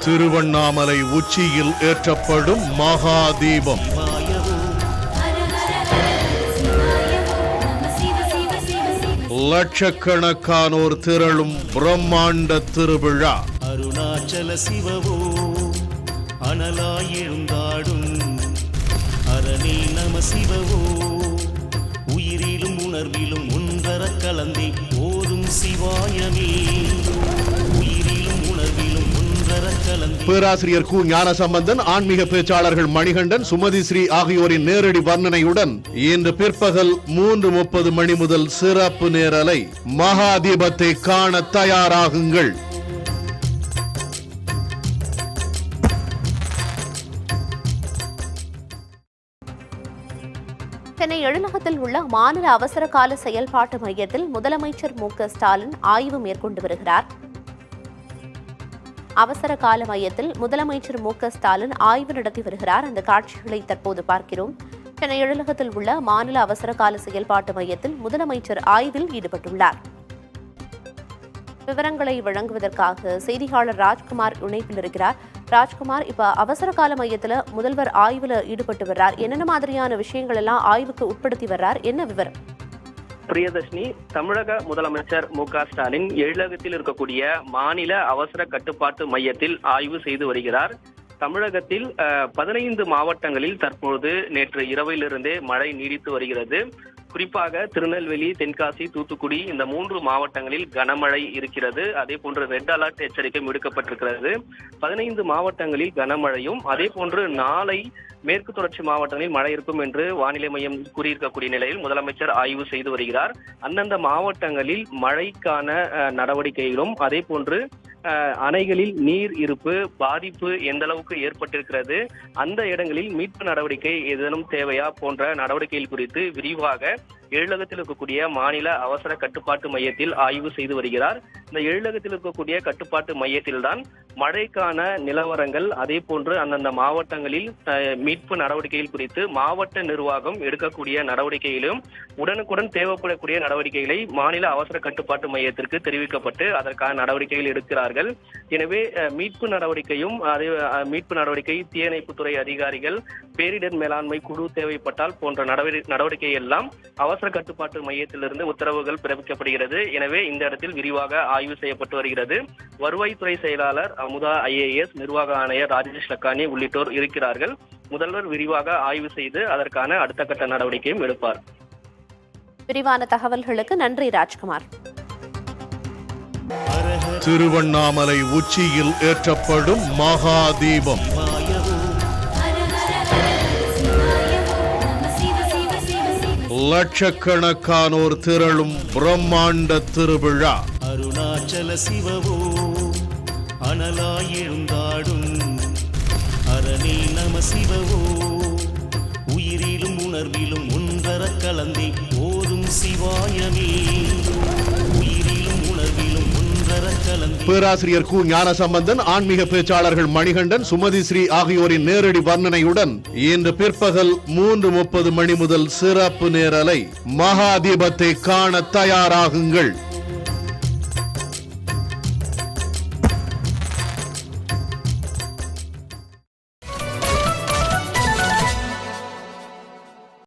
திருவண்ணாமலை உச்சியில் ஏற்றப்படும் மகாதீபம். லட்சக்கணக்கானோர் திரளும் பிரம்மாண்ட திருவிழா. அருணாச்சல சிவவோ அனலாய் எழுந்தாடும் அரணே நம சிவவோ உயிரிலும் உணர்விலும் ஒன்றர கலந்தே ஓதும் சிவாயமே உயிரிலும் உணர்விலும் ஒன்றர கலந்தே. பேராசிரியர் கு ஞானசம்பந்தன், ஆன்மீக பேச்சாளர்கள் மணிகண்டன், சுமதி ஸ்ரீ ஆகியோரின் நேரடி வர்ணனையுடன் இன்று பிற்பகல் 3:30 மணி முதல் சிறப்பு நேரலை. மகாதீபத்தை காண தயாராகுங்கள். சென்னை எழுநகத்தில் உள்ள மாநில அவசர கால செயல்பாட்டு மையத்தில் முதலமைச்சர் மு.க. ஸ்டாலின் ஆய்வு மேற்கொண்டு வருகிறார். அவசர கால மையத்தில் முதலமைச்சர் மு.க. ஸ்டாலின் ஆய்வு நடத்தி வருகிறார். அந்த காட்சிகளை தற்போது பார்க்கிறோம். சென்னை எழுநகத்தில் உள்ள மாநில அவசர கால செயல்பாட்டு மையத்தில் முதலமைச்சர் ஆய்வில் ஈடுபட்டுள்ளார். விவரங்களை வழங்குவதற்காக செய்தியாளர் ராஜ்குமார் இணைப்பில் இருக்கிறார். ராஜ்குமார், இப்ப அவசர கால மையத்துல முதல்வர் ஆய்வுல ஈடுபட்டு வர்றார். என்னென்ன மாதிரியான விஷயங்கள் எல்லாம் ஆய்வுக்கு உட்படுத்தி வர்றார்? என்ன விவரம்? பிரியதர்ஷினி, தமிழக முதலமைச்சர் மு.க. ஸ்டாலின் எழிலகத்தில் இருக்கக்கூடிய மாநில அவசர கட்டுப்பாட்டு மையத்தில் ஆய்வு செய்து வருகிறார். தமிழகத்தில் 15 மாவட்டங்களில் தற்போது நேற்று இரவிலிருந்தே மழை நீடித்து வருகிறது. குறிப்பாக திருநெல்வேலி, தென்காசி, தூத்துக்குடி இந்த 3 மாவட்டங்களில் கனமழை இருக்கிறது. அதே போன்று ரெட் அலர்ட் எச்சரிக்கை விடுக்கப்பட்டிருக்கிறது. 15 மாவட்டங்களில் கனமழையும், அதே போன்று நாளை மேற்கு தொடர்ச்சி மாவட்டங்களில் மழை இருக்கும் என்று வானிலை மையம் கூறியிருக்கக்கூடிய நிலையில் முதலமைச்சர் ஆய்வு செய்து வருகிறார். அந்தந்த மாவட்டங்களில் மழைக்கான நடவடிக்கைகளும், அதே போன்று அணைகளில் நீர் இருப்பு பாதிப்பு எந்த அளவுக்கு ஏற்பட்டிருக்கிறது, அந்த இடங்களில் மீட்பு நடவடிக்கை ஏதேனும் தேவையா போன்ற நடவடிக்கைகள் குறித்து விரிவாக எழிலகத்தில் இருக்கக்கூடிய மாநில அவசர கட்டுப்பாட்டு மையத்தில் ஆய்வு செய்து வருகிறார். இந்த எழிலகத்தில் இருக்கக்கூடிய கட்டுப்பாட்டு மையத்தில்தான் மழைக்கான நிலவரங்கள், அதே போன்று அந்தந்த மாவட்டங்களில் மீட்பு நடவடிக்கைகள் குறித்து மாவட்ட நிர்வாகம் எடுக்கக்கூடிய நடவடிக்கையிலும் உடனுக்குடன் தேவைப்படக்கூடிய நடவடிக்கைகளை மாநில அவசர கட்டுப்பாட்டு மையத்திற்கு தெரிவிக்கப்பட்டு அதற்கான நடவடிக்கைகள் எடுக்கிறார்கள். எனவே மீட்பு நடவடிக்கையும், அதே மீட்பு நடவடிக்கை, தீயணைப்புத்துறை அதிகாரிகள், பேரிடர் மேலாண்மை குழு தேவைப்பட்டால் போன்ற நடவடிக்கை எல்லாம் அவசர கட்டுப்பாட்டு மையத்திலிருந்து உத்தரவுகள் பிறப்பிக்கப்படுகிறது. எனவே இந்த இடத்தில் விரிவாக ஆய்வு செய்யப்பட்டு வருகிறது. வருவாய்த்துறை செயலாளர் அமுதா IAS, நிர்வாக ஆணையர் ராஜேஷ் லக்கானி உள்ளிட்டோர் இருக்கிறார்கள். முதல்வர் விரிவாக ஆய்வு செய்து அதற்கான அடுத்த கட்ட நடவடிக்கையும் எடுப்பார். விரிவான தகவல்களுக்கு நன்றி ராஜ்குமார். திருவண்ணாமலை உச்சியில் ஏற்றப்படும் மகாதீபம். லட்சக்கணக்கானோர் திரளும் பிரம்மாண்ட திருவிழா. அருணாச்சல சிவவோ அனலாய் எழுந்தாடும் அரணே நம சிவவோ உயிரிலும் உணர்விலும் ஒன்றர கலந்தே ஓதும் சிவாயமே உயிரிலும் உணர்விலும் ஒன்றர கலந்தே. பேராசிரியர் கு ஞானசம்பந்தன், ஆன்மீக பேச்சாளர்கள் மணிகண்டன், சுமதி ஸ்ரீ ஆகியோரின் நேரடி வர்ணனையுடன் இன்று பிற்பகல் 3:30 மணி முதல் சிறப்பு நேரலை. மகாதீபத்தை காண தயாராகுங்கள்.